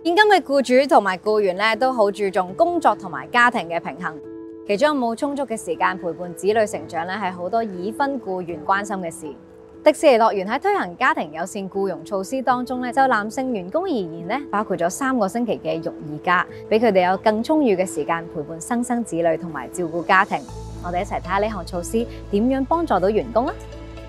現今嘅僱主同埋僱員咧都好注重工作同埋家庭嘅平衡，其中有冇充足嘅時間陪伴子女成長咧，係好多已婚僱員關心嘅事。迪士尼樂園喺推行家庭友善僱傭措施當中咧，就男性員工而言咧，包括咗3個星期嘅育兒假，俾佢哋有更充裕嘅時間陪伴新生子女同埋照顧家庭。我哋一齊睇下呢項措施點樣幫助到員工啦。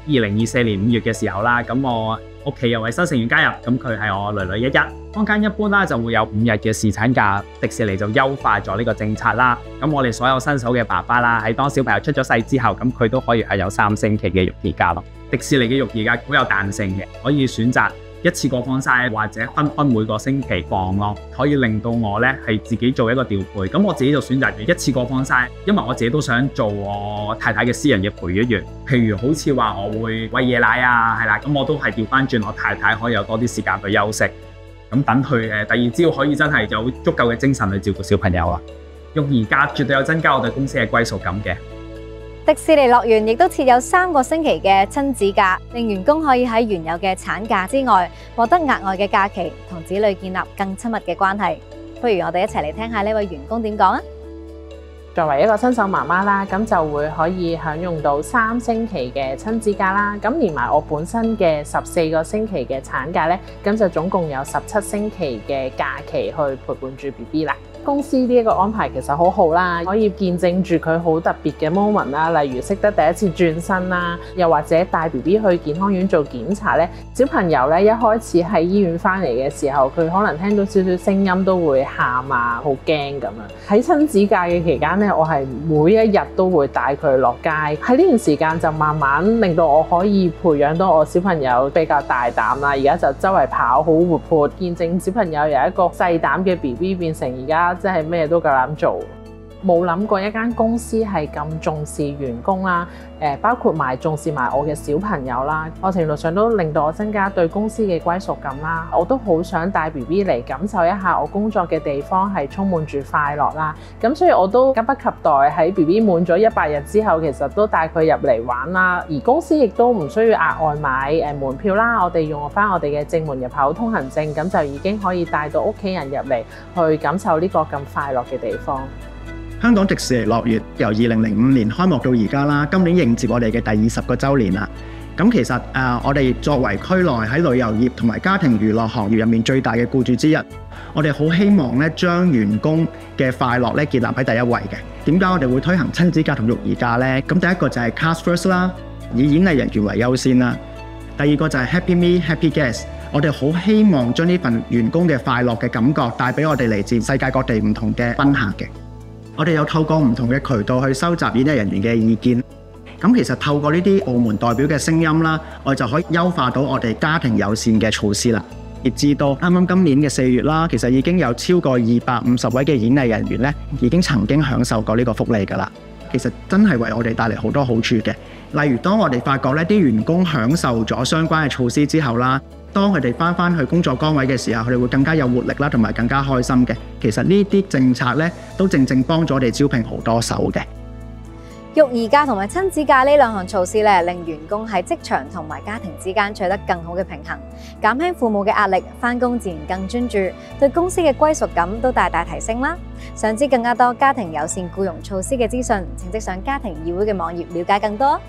2024年5月嘅時候啦，咁我屋企有位新成員加入，咁佢係我女一。坊間一般啦就會有5日嘅侍產假，迪士尼就優化咗呢個政策啦。咁我哋所有新手嘅爸爸啦，喺當小朋友出咗世之後，咁佢都可以係有3星期嘅育兒假咯。迪士尼嘅育兒假好有彈性嘅，可以選擇一次過放晒，或者分每個星期放咯，可以令到我咧係自己做一個調配。咁我自己就選擇一次過放晒，因為我自己都想做我太太嘅私人嘅陪月員。譬如好似話我會餵夜奶啊，係啦，咁我都係調翻轉，我太太可以有多啲時間去休息，咁等佢第二朝可以真係有足夠嘅精神去照顧小朋友啊。育兒假絕對有增加我哋公司嘅歸屬感嘅。迪士尼樂園亦都設有3個星期嘅親子假，令員工可以喺原有嘅產假之外，獲得額外嘅假期，同子女建立更親密嘅關係。不如我哋一齊嚟聽下呢位員工點講啊！作為一個新手媽媽啦，咁就會可以享用到3星期嘅親子假啦。咁連埋我本身嘅14個星期嘅產假咧，咁就總共有17星期嘅假期去陪伴住 BB 啦。公司呢一個安排其實好好啦，可以見證住佢好特別嘅 moment 啦，例如識得第一次轉身啦，又或者帶 BB 去健康院做檢查咧。小朋友咧一開始喺醫院翻嚟嘅時候，佢可能聽到少少聲音都會喊啊，好驚咁樣。喺親子假嘅期間咧，我係每一日都會帶佢落街。喺呢段時間就慢慢令到我可以培養到我小朋友比較大膽啦。而家就周圍跑，好活潑，見證小朋友由一個細膽嘅 BB 變成而家真係咩都夠膽做。冇諗過一間公司係咁重視員工啦，包括埋重視埋我嘅小朋友啦，我程度上都令到我增加對公司嘅歸屬感啦。我都好想帶 BB 嚟感受一下我工作嘅地方係充滿住快樂啦。咁所以我都急不及待喺 BB 滿咗100日之後，其實都帶佢入嚟玩啦。而公司亦都唔需要額外買門票啦，我哋用翻我哋嘅正門入口通行證，咁就已經可以帶到屋企人入嚟去感受呢個咁快樂嘅地方。香港迪士尼樂園由2005年開幕到而家啦，今年迎接我哋嘅第20個週年啦。咁其實我哋作為區內喺旅遊業同埋家庭娛樂行業入面最大嘅僱主之一，我哋好希望咧將員工嘅快樂咧建立喺第一位嘅。點解我哋會推行親子假同育兒假呢？咁第一個就係 Cast First 啦，以演藝人員為優先啦。第二個就係 Happy Me Happy Guest， 我哋好希望將呢份員工嘅快樂嘅感覺帶俾我哋嚟自世界各地唔同嘅賓客嘅。我哋有透過唔同嘅渠道去收集演藝人員嘅意見，咁其實透過呢啲部門代表嘅聲音啦，我哋就可以優化到我哋家庭友善嘅措施啦。亦至到啱啱今年嘅4月啦，其實已經有超過250位嘅演藝人員咧，已經曾經享受過呢個福利㗎啦。其實真係為我哋帶嚟好多好處嘅，例如當我哋發覺呢啲員工享受咗相關嘅措施之後啦，當佢哋返去工作崗位嘅時候，佢哋會更加有活力啦，同埋更加開心嘅。其實呢啲政策咧，都正幫咗我哋招聘好多手嘅。育兒假同埋親子假呢2項措施咧，令員工喺職場同埋家庭之間取得更好嘅平衡，減輕父母嘅壓力，返工自然更專注，對公司嘅歸屬感都大大提升啦。想知更加多家庭友善僱傭措施嘅資訊，請即上家庭議會嘅網頁了解更多。